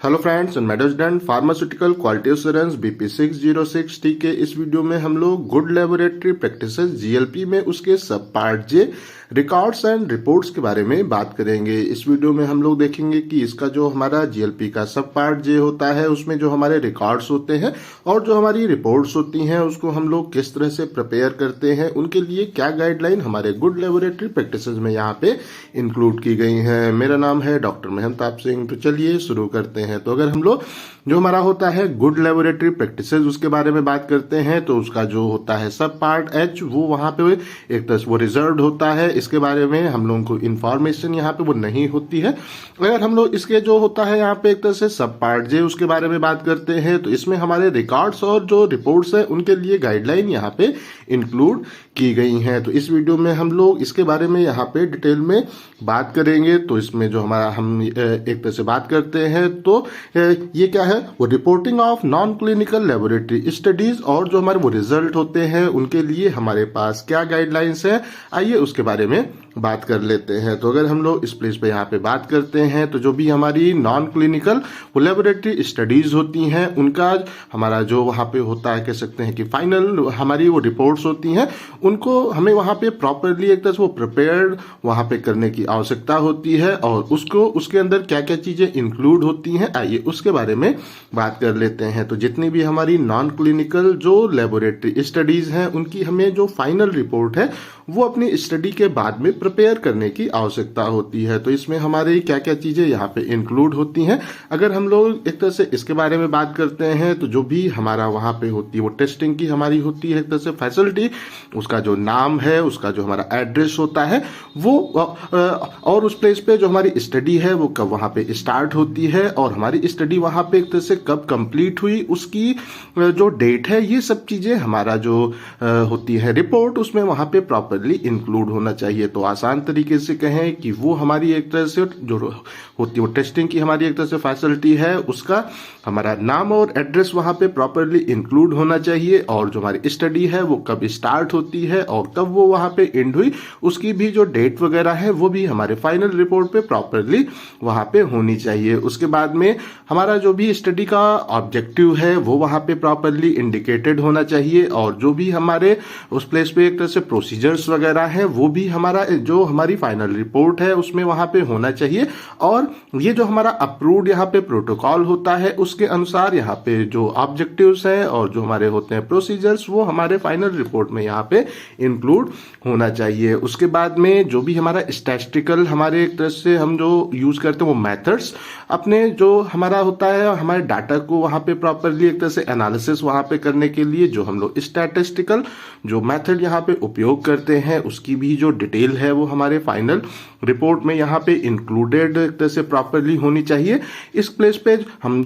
Hello friends and मेडोजडेंट pharmaceutical quality assurance BP 606 के इस वीडियो में हम लोग गुड लेबोरेटरी प्रैक्टिसेस जीएलपी में उसके सब part J records and reports के बारे में बात करेंगे। इस वीडियो में हम लोग देखेंगे कि इसका जो हमारा जीएलपी का सब पार्ट जे होता है उसमें जो हमारे रिकॉर्ड्स होते हैं और जो हमारी रिपोर्ट्स होती हैं उसको हम लोग किस तरह से प्रिपेयर करते हैं, उनके लिए क्या गाइडलाइन हमारे गुड लेबोरेटरी प्रैक्टिसेस में यहाँ पे इंक्लूड की गई हैं। मेरा नाम है डॉक्टर महंताब सिंह। तो चलिए शुरू करते हैं। तो अगर हम लोग जो हमारा होता है गुड लेबोरेटरी प्रैक्टिसेस उसके बारे में बात करते हैं तो उसका जो होता है सब पार्ट एच वो वहां पे एक तरह से वो रिजर्व्ड होता है। इसके बारे में हम लोगों को इन्फॉर्मेशन यहाँ पे वो नहीं होती है। अगर हम लोग इसके जो होता है यहाँ पे एक तरह से सब पार्ट जे उसके बारे में बात करते हैं तो इसमें हमारे रिकॉर्ड्स और जो रिपोर्ट्स है उनके लिए गाइडलाइन यहाँ पे इंक्लूड की गई हैं। तो इस वीडियो में हम लोग इसके बारे में यहाँ पे डिटेल में बात करेंगे। तो इसमें जो हमारा हम एक तरह से बात करते हैं तो ये क्या है, वो reporting of non clinical laboratory studies और जो हमारे वो रिजल्ट होते हैं उनके लिए हमारे पास क्या गाइडलाइंस है, आइए उसके बारे में बात कर लेते हैं। तो अगर हम लोग इस प्लेस पे यहाँ पे बात करते हैं तो जो भी हमारी नॉन क्लिनिकल वो लेबोरेटरी स्टडीज होती हैं उनका हमारा जो वहाँ पे होता है कह सकते हैं कि फाइनल हमारी वो रिपोर्ट्स होती हैं उनको हमें वहाँ पे प्रॉपरली एक तरह से वो प्रिपेयर्ड वहाँ पे करने की आवश्यकता होती है और उसको उसके अंदर क्या क्या चीजें इंक्लूड होती हैं, आइए उसके बारे में बात कर लेते हैं। तो जितनी भी हमारी नॉन क्लिनिकल जो लेबोरेटरी स्टडीज हैं उनकी हमें जो फाइनल रिपोर्ट है वो अपनी स्टडी के बाद में प्रिपेयर करने की आवश्यकता होती है। तो इसमें हमारी क्या क्या चीजें यहाँ पे इंक्लूड होती हैं। अगर हम लोग एक तरह से इसके बारे में बात करते हैं तो जो भी हमारा वहाँ पे होती है वो टेस्टिंग की हमारी होती है एक तरह से फैसिलिटी, उसका जो नाम है, उसका जो हमारा एड्रेस होता है वो और उस प्लेस पे जो हमारी स्टडी है वो कब वहाँ पे स्टार्ट होती है और हमारी स्टडी वहाँ पे एक तरह से कब कंप्लीट हुई, उसकी जो डेट है, ये सब चीजें हमारा जो होती है रिपोर्ट उसमें वहाँ पे प्रॉपरली इंक्लूड होना चाहिए। तो आसान तरीके से कहें कि वो हमारी एक तरह से जो होती है वो टेस्टिंग की हमारी एक तरह से फैसिलिटी है, उसका हमारा नाम और एड्रेस वहाँ पे प्रॉपरली इंक्लूड होना चाहिए और जो हमारी स्टडी है वो कब स्टार्ट होती है और कब वो वहाँ पे एंड हुई उसकी भी जो डेट वगैरह है वो भी हमारे फाइनल रिपोर्ट पे प्रॉपरली वहाँ पे होनी चाहिए। उसके बाद में हमारा जो भी स्टडी का ऑब्जेक्टिव है वो वहाँ पे प्रॉपरली इंडिकेटेड होना चाहिए और जो भी हमारे उस प्लेस पे एक तरह से प्रोसीजर्स वगैरह है वो भी हमारा जो हमारी फाइनल रिपोर्ट है उसमें वहाँ पे होना चाहिए और ये जो हमारा अप्रूव्ड यहाँ पे प्रोटोकॉल होता है उसके अनुसार यहाँ पे जो ऑब्जेक्टिव्स हैं और जो हमारे होते हैं प्रोसीजर्स वो हमारे फाइनल रिपोर्ट में यहाँ पे इंक्लूड होना चाहिए। उसके बाद में जो भी हमारा स्टैटिस्टिकल हमारे एक तरह से हम जो यूज करते हैं वो मेथड्स अपने जो हमारा होता है हमारे डाटा को वहाँ पे प्रॉपरली एक तरह से एनालिसिस वहाँ पे करने के लिए जो हम लोग स्टैटिस्टिकल जो मेथड यहाँ पे उपयोग करते हैं उसकी भी जो डिटेल है वो हमारे फाइनल रिपोर्ट में यहाँ पे इंक्लूडेड एक तरह से प्रॉपरली होनी चाहिए। इस प्लेस पे हम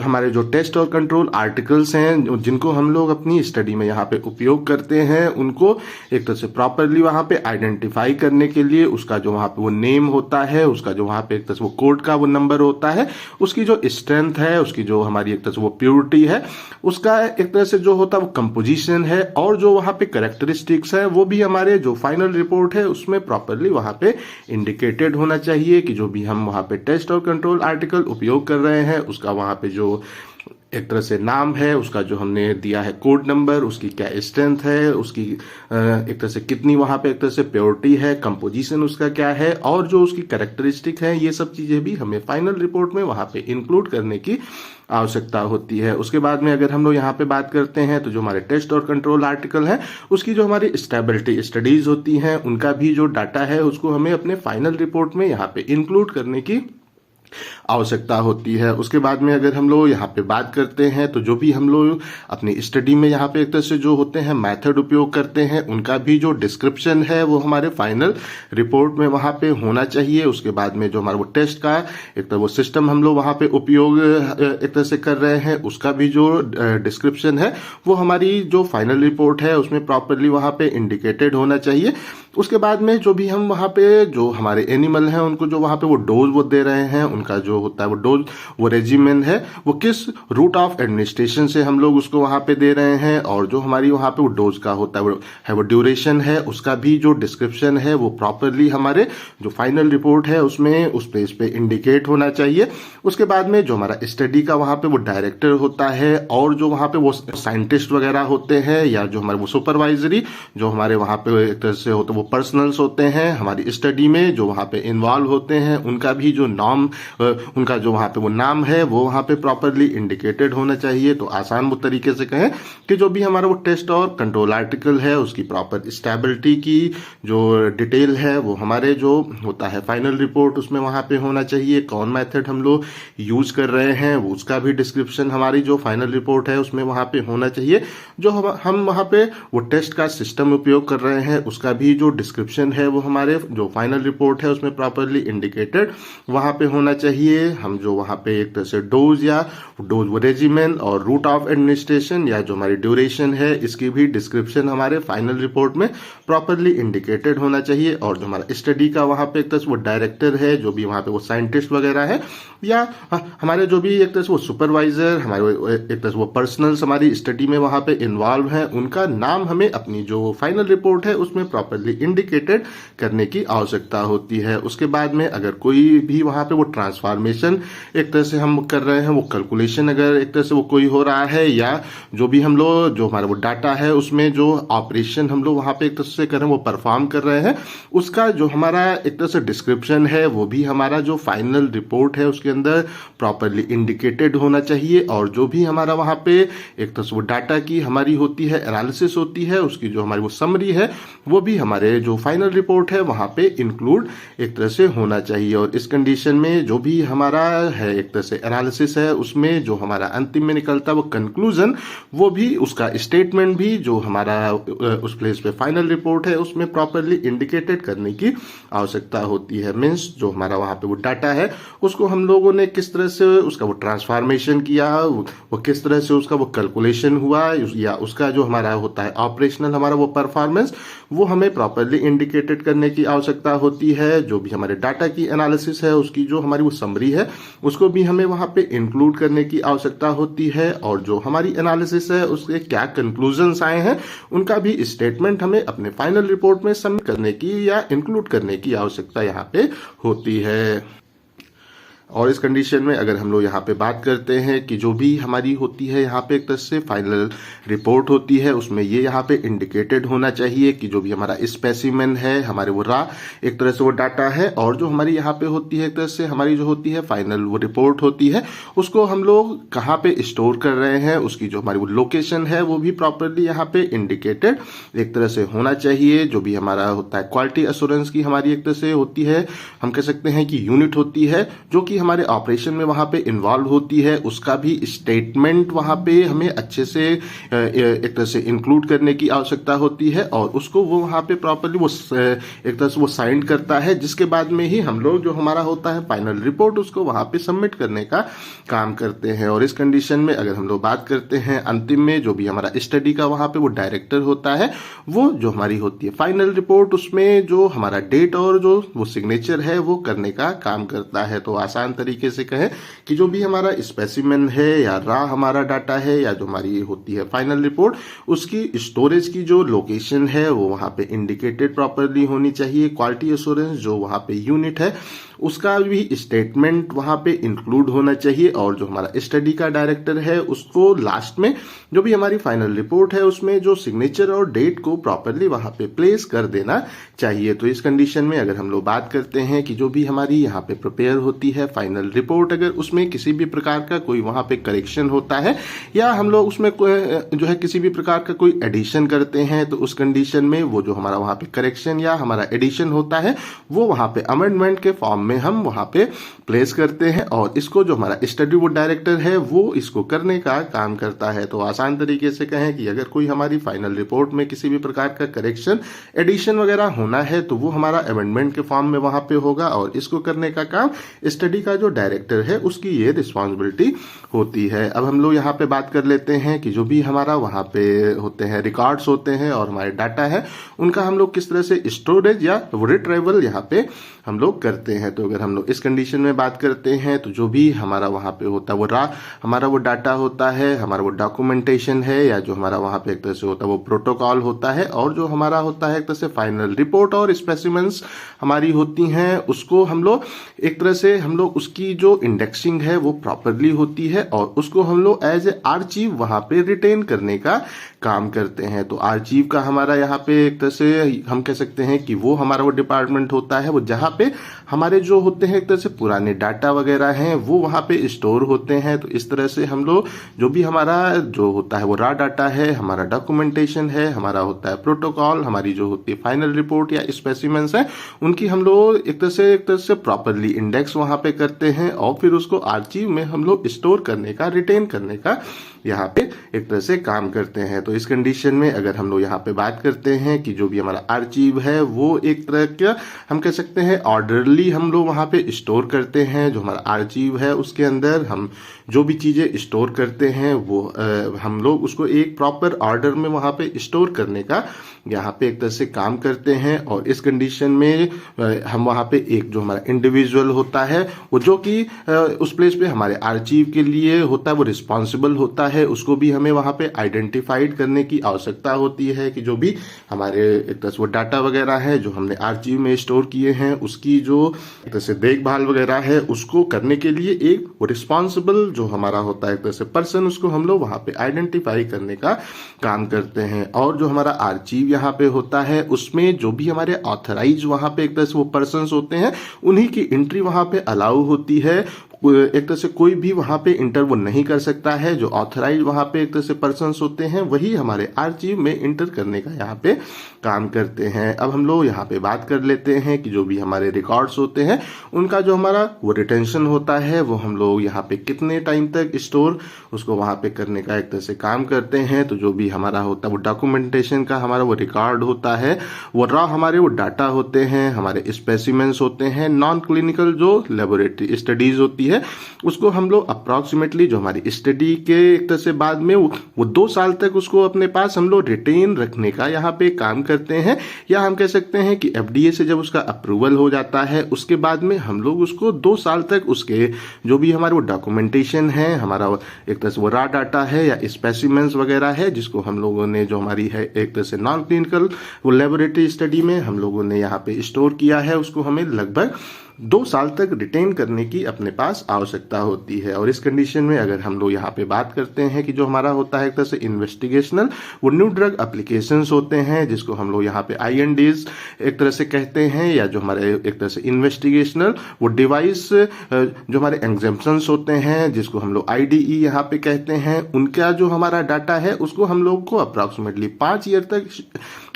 हमारे जो टेस्ट और कंट्रोल आर्टिकल्स हैं जिनको हम लोग अपनी स्टडी में यहाँ पे उपयोग करते हैं उनको एक तरह से प्रॉपरली वहाँ पे आइडेंटिफाई करने के लिए उसका जो वहाँ पे वो नेम होता है, उसका जो वहाँ पे एक तरह से वो कोड का वो नंबर होता है, उसकी जो स्ट्रेंथ है, उसकी जो हमारी एक तरह से वो प्योरिटी है, उसका एक तरह से जो होता है वो कंपोजिशन है और जो वहाँ पे कैरेक्टरिस्टिक्स है वो भी हमारे जो फाइनल रिपोर्ट है उसमें प्रॉपरली वहाँ पे इंडिकेटेड होना चाहिए कि जो भी हम वहाँ पे टेस्ट और कंट्रोल आर्टिकल उपयोग कर रहे हैं उसका वहाँ पे जो एक तरह से नाम है, उसका जो हमने दिया है कोड नंबर, उसकी क्या स्ट्रेंथ है, उसकी एक तरह से कितनी वहाँ पे एक तरह से प्योरिटी है, कंपोजिशन उसका क्या है और जो उसकी कैरेक्टरिस्टिक है, ये सब चीजें भी हमें फाइनल रिपोर्ट में वहाँ पे इंक्लूड करने की आवश्यकता होती है। उसके बाद में अगर हम लोग यहाँ पे बात करते हैं तो जो हमारे टेस्ट और कंट्रोल आर्टिकल है उसकी जो हमारी स्टेबिलिटी स्टडीज होती हैं उनका भी जो डाटा है उसको हमें अपने फाइनल रिपोर्ट में यहाँ पे इंक्लूड करने की आवश्यकता होती है। उसके बाद में अगर हम लोग यहाँ पे बात करते हैं तो जो भी हम लोग अपनी स्टडी में यहाँ पे एक तरह से जो होते हैं मेथड उपयोग करते हैं उनका भी जो डिस्क्रिप्शन है वो हमारे फाइनल रिपोर्ट में वहाँ पे होना चाहिए। उसके बाद में जो हमारा वो टेस्ट का एक तरह वो सिस्टम हम लोग वहाँ पे उपयोग एक तरह से कर रहे हैं उसका भी जो डिस्क्रिप्शन है वो हमारी जो फाइनल रिपोर्ट है उसमें प्रॉपरली वहाँ पे इंडिकेटेड होना चाहिए। उसके बाद में जो भी हम वहाँ पे जो हमारे एनिमल हैं उनको जो वहाँ पे वो डोज वो दे रहे हैं उनका जो होता है वो डोज, वो रेजिमेन है वो किस रूट ऑफ एडमिनिस्ट्रेशन से हम लोग उसको वहां पे दे रहे हैं, और जो हमारी वहां पे वो डोज का होता है वो ड्यूरेशन है, उसका भी जो डिस्क्रिप्शन है वो प्रॉपरली हमारे जो फाइनल रिपोर्ट है उसमें उस पेज पे इंडिकेट होना चाहिए। उसके बाद में जो हमारा स्टडी का वहां पे वो डायरेक्टर होता है, और जो वहां पे वो साइंटिस्ट वगैरह होते हैं, या जो हमारे वो सुपरवाइजरी जो हमारे वहां पे एक तरह से होते वो पर्सनल्स होते हैं हमारी स्टडी में जो वहां पे इन्वॉल्व होते हैं, उनका भी जो नाम, उनका जो वहां पे वो नाम है वो वहां पे प्रॉपरली इंडिकेटेड होना चाहिए। तो आसान वो तरीके से कहें कि जो भी हमारा वो टेस्ट और कंट्रोल आर्टिकल है उसकी प्रॉपर स्टेबिलिटी की जो डिटेल है वो हमारे जो होता है फाइनल रिपोर्ट उसमें वहां पे होना चाहिए। कौन मेथड हम लोग यूज कर रहे हैं वो उसका भी डिस्क्रिप्शन हमारी जो फाइनल रिपोर्ट है उसमें वहां पे होना चाहिए। जो हम वहां पे वो टेस्ट का सिस्टम उपयोग कर रहे हैं उसका भी जो डिस्क्रिप्शन है वो हमारे जो फाइनल रिपोर्ट है उसमें प्रॉपरली इंडिकेटेड वहां पे होना चाहिए। हम जो वहां पे एक तरह से डोज या डोज रेजिमेन और रूट ऑफ एडमिनिस्ट्रेशन या जो हमारी ड्यूरेशन है इसकी भी डिस्क्रिप्शन हमारे फाइनल रिपोर्ट में प्रॉपरली इंडिकेटेड होना चाहिए। और जो हमारा स्टडी का वहां पे एक तरह से वो डायरेक्टर है, जो भी वहां पे वो साइंटिस्ट वगैरह है, या हमारे जो भी एक तरह से वो सुपरवाइजर हमारे एक तरह से वो पर्सनल्स हमारी स्टडी में वहां पे इन्वॉल्व हैं, उनका नाम हमें अपनी जो फाइनल रिपोर्ट है उसमें प्रॉपरली इंडिकेटेड करने की आवश्यकता होती है। उसके बाद में अगर कोई भी वहां पे वो ट्रांसफॉर्मेशन एक तरह से हम कर रहे हैं, वो कैलकुलेशन अगर एक तरह से वो कोई हो रहा है, या जो भी हम लोग जो हमारा वो डाटा है उसमें जो ऑपरेशन हम लोग वहां पे एक तरह से कर रहे हैं वो परफॉर्म कर रहे हैं, उसका जो हमारा एक तरह से डिस्क्रिप्शन है वो भी हमारा जो फाइनल रिपोर्ट है उसके अंदर प्रॉपरली इंडिकेटेड होना चाहिए। और जो भी हमारा वहां पे एक तरह से वो डाटा की हमारी होती है एनालिसिस होती है, उसकी जो हमारी वो समरी है वो भी हमारे जो फाइनल रिपोर्ट है वहां पे इंक्लूड एक तरह से होना चाहिए। और इस कंडीशन में जो भी हमारा है एक तरह से एनालिसिस है उसमें जो हमारा अंतिम में निकलता है वो कंक्लूजन, वो भी उसका स्टेटमेंट भी जो हमारा उस प्लेस पे फाइनल रिपोर्ट है उसमें प्रॉपरली इंडिकेटेड करने की आवश्यकता होती है। मीन्स जो हमारा वहां पे वो डाटा है उसको हम लोगों ने किस तरह से उसका वो ट्रांसफॉर्मेशन किया, वो किस तरह से उसका वो कैलकुलेशन हुआ, या उसका जो हमारा होता है ऑपरेशनल हमारा वो परफॉर्मेंस वो हमें प्रॉपरली इंडिकेटेड करने की आवश्यकता होती है। जो भी हमारे डाटा की एनालिसिस है उसकी जो हमारी वो समरी है उसको भी हमें वहां पे इंक्लूड करने की आवश्यकता होती है। और जो हमारी एनालिसिस है उसके क्या कंक्लूजन्स आए हैं उनका भी स्टेटमेंट हमें अपने फाइनल रिपोर्ट में सबमिट करने की या इंक्लूड करने की आवश्यकता यहाँ पे होती है। और इस कंडीशन में अगर हम लोग यहाँ पे बात करते हैं कि जो भी हमारी होती है यहाँ पे एक तरह से फाइनल रिपोर्ट होती है उसमें ये यहाँ पे इंडिकेटेड होना चाहिए कि जो भी हमारा स्पेसिमेन है हमारे वो रा एक तरह से वो डाटा है, और जो हमारी यहाँ पे होती है एक तरह से हमारी जो होती है फाइनल वो रिपोर्ट होती है उसको हम लोग कहाँ पे स्टोर कर रहे हैं, उसकी जो हमारी वो लोकेशन है वो भी प्रॉपरली यहाँ पे इंडिकेटेड एक तरह से होना चाहिए। जो भी हमारा होता है क्वालिटी एश्योरेंस की हमारी एक तरह से होती है, हम कह सकते हैं कि यूनिट होती है जो कि हमारे ऑपरेशन में वहां पे इन्वॉल्व होती है, उसका भी स्टेटमेंट वहां पे हमें अच्छे से एक तरह से इंक्लूड करने की आवश्यकता होती है, और उसको वो वहां पे प्रॉपरली वो एक तरह से वो साइन करता है, जिसके बाद में ही हम लोग जो हमारा होता है फाइनल रिपोर्ट उसको वहां पे सबमिट करने का काम करते हैं। और इस कंडीशन में अगर हम लोग बात करते हैं अंतिम में जो भी हमारा स्टडी का वहां पे वो डायरेक्टर होता है, वो जो हमारी होती है फाइनल रिपोर्ट उसमें जो हमारा डेट और जो वो सिग्नेचर है वो करने का काम करता है। तो आसान तरीके से कहें कि जो भी हमारा स्पेसिमेन है या रा हमारा डाटा है या जो हमारी होती है फाइनल रिपोर्ट उसकी स्टोरेज की जो लोकेशन है वो वहां पे इंडिकेटेड प्रॉपरली होनी चाहिए। क्वालिटी एश्योरेंस जो वहां पे यूनिट है उसका भी स्टेटमेंट वहां पे इंक्लूड होना चाहिए, और जो हमारा स्टडी का डायरेक्टर है उसको लास्ट में जो भी हमारी फाइनल रिपोर्ट है उसमें जो सिग्नेचर और डेट को प्रॉपरली वहां पे प्लेस कर देना चाहिए। तो इस कंडीशन में अगर हम लोग बात करते हैं कि जो भी हमारी यहाँ पे प्रिपेयर होती है फाइनल रिपोर्ट, अगर उसमें किसी भी प्रकार का कोई वहां पे करेक्शन होता है या हम लोग उसमें जो है किसी भी प्रकार का कोई एडिशन करते हैं, तो उस कंडीशन में वो जो हमारा वहां पे करेक्शन या हमारा एडिशन होता है वो वहां पे अमेंडमेंट के फॉर्म में हम वहां पे प्लेस करते हैं, और इसको जो हमारा स्टडी बोर्ड डायरेक्टर है वो इसको करने का काम करता है। तो आसान तरीके से कहें कि अगर कोई हमारी फाइनल रिपोर्ट में किसी भी प्रकार का करेक्शन एडिशन वगैरह होना है तो वो हमारा अमेंडमेंट के फॉर्म में वहां पे होगा, और इसको करने का काम स्टडी का जो डायरेक्टर है उसकी ये रिस्पॉन्सिबिलिटी होती है। अब हम लोग यहाँ पे बात कर लेते हैं कि जो भी हमारा वहां पे होते हैं रिकॉर्ड्स होते हैं और हमारे डाटा है उनका हम लोग किस तरह से स्टोरेज या रिट्रीवल यहाँ पे हम लोग करते हैं। तो अगर हम लोग इस कंडीशन में बात करते हैं तो जो भी हमारा वहाँ पे होता है वो हमारा वो डाटा होता है, हमारा वो डॉक्यूमेंटेशन है, या जो हमारा वहाँ पे एक तरह से होता है वो प्रोटोकॉल होता है, और जो हमारा होता है एक तरह से फाइनल रिपोर्ट और स्पेसिमेंस हमारी होती हैं, उसको हम लोग एक तरह से हम लोग उसकी जो इंडेक्सिंग है वो प्रॉपरली होती है और उसको हम लोग एज ए आर्चीव वहाँ पे रिटेन करने का काम करते हैं। तो आर्चीव का हमारा यहाँ पे एक तरह से हम कह सकते हैं कि वो हमारा वो डिपार्टमेंट होता है, वो जहाँ पे हमारे जो होते हैं एक तरह से पुराने डाटा वगैरह हैं वो वहाँ पे स्टोर होते हैं। तो इस तरह से हम लोग जो भी हमारा जो होता है वो रॉ डाटा है, हमारा डॉक्यूमेंटेशन है, हमारा होता है प्रोटोकॉल, हमारी जो होती है फाइनल रिपोर्ट या स्पेसिमेंस है, उनकी हम लोग एक तरह से प्रॉपरली इंडेक्स वहाँ पे करते हैं और फिर उसको आर्चीव में हम लोग स्टोर करने का, रिटेन करने का यहाँ पे एक तरह से काम करते हैं। तो इस कंडीशन में अगर हम लोग यहाँ पे बात करते हैं कि जो भी हमारा आर्चीव है वो एक तरह का हम कह सकते हैं ऑर्डरली हम लोग वहाँ पे स्टोर करते हैं। जो हमारा आर्चीव है उसके अंदर हम जो भी चीज़ें स्टोर करते हैं वो हम लोग उसको एक प्रॉपर ऑर्डर में वहाँ पे स्टोर करने का यहाँ पे एक तरह से काम करते हैं। और इस कंडीशन में हम वहाँ पे एक जो हमारा इंडिविजुअल होता है वो जो कि उस प्लेस पे हमारे आर्चीव के लिए होता है वो रिस्पॉन्सिबल होता है, उसको भी हमें वहाँ पे आइडेंटिफाइड करने की आवश्यकता होती है कि जो भी हमारे एक तरह से वो डाटा वगैरह है जो हमने आर्चीव में स्टोर किए हैं उसकी जो एक तरह से देखभाल वगैरह है उसको करने के लिए एक वो रिस्पॉन्सिबल जो हमारा होता है एक तरह से पर्सन, उसको हम लोग वहाँ पे आइडेंटिफाई करने का काम करते हैं। और जो हमारा आर्चीव यहाँ पे होता है उसमें जो भी हमारे ऑथराइज वहाँ पे एक तरह से वो पर्सन्स होते हैं उन्हीं की एंट्री वहाँ पे अलाउ होती है। एक तरह से कोई भी वहाँ पे इंटर वो नहीं कर सकता है। जो ऑथराइज वहाँ पे एक तरह से पर्सन्स होते हैं वही हमारे आर्चीव में इंटर करने का यहाँ पे काम करते हैं। अब हम लोग यहाँ पे बात कर लेते हैं कि जो भी हमारे रिकॉर्ड्स होते हैं उनका जो हमारा वो रिटेंशन होता है वो हम लोग यहाँ पे कितने टाइम तक स्टोर उसको वहाँ पे करने का एक तरह से काम करते हैं। तो जो भी हमारा होता है वो डॉक्यूमेंटेशन का हमारा वो रिकॉर्ड होता है, वो रॉ हमारे वो डाटा होते हैं, हमारे स्पेसिमेंस होते हैं, नॉन क्लिनिकल जो लेबोरेटरी स्टडीज होती है उसको हम लोग अप्रोक्सीमेटली जो हमारी स्टडी के एक तरह से बाद में वो 2 साल तक उसको अपने पास हम लोग रिटेन रखने का यहाँ पे काम करते हैं। या हम कह सकते हैं कि एफडीए से जब उसका अप्रूवल हो जाता है उसके बाद में हम लोग उसको 2 साल तक उसके जो भी हमारे वो डॉक्यूमेंटेशन है, हमारा एक तरह से वो रॉ डाटा है या स्पेसिमेंस वगैरह है जिसको हम लोगों ने जो हमारी है एक तरह से नॉन क्लिनिकल वो लेबोरेटरी स्टडी में हम लोगों ने यहाँ पे स्टोर किया है, उसको हमें लगभग 2 साल तक रिटेन करने की अपने पास आवश्यकता होती है। और इस कंडीशन में अगर हम लोग यहाँ पे बात करते हैं कि जो हमारा होता है एक तरह से इन्वेस्टिगेशनल वो न्यू ड्रग एप्लीकेशंस होते हैं जिसको हम लोग यहाँ पे INDs एक तरह से कहते हैं, या जो हमारे एक तरह से इन्वेस्टिगेशनल वो डिवाइस जो हमारे एग्जेम्पशंस होते हैं जिसको हम लोग IDE यहाँ पे कहते हैं, उनका जो हमारा डाटा है उसको हम लोग को अप्रोक्सीमेटली 5 ईयर तक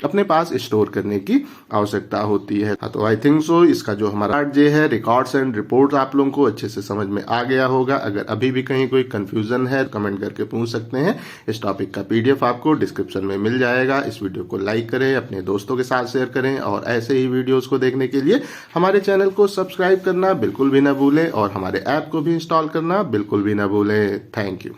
अपने पास स्टोर करने की आवश्यकता होती है। तो आई थिंक सो इसका जो हमारा जो है रिकॉर्ड्स एंड रिपोर्ट्स आप लोगों को अच्छे से समझ में आ गया होगा। अगर अभी भी कहीं कोई कंफ्यूजन है कमेंट करके पूछ सकते हैं। इस टॉपिक का PDF आपको डिस्क्रिप्शन में मिल जाएगा। इस वीडियो को लाइक करें, अपने दोस्तों के साथ शेयर करें और ऐसे ही वीडियोस को देखने के लिए हमारे चैनल को सब्सक्राइब करना बिल्कुल भी ना भूलें और हमारे ऐप को भी इंस्टॉल करना बिल्कुल भी ना भूलें। Thank you.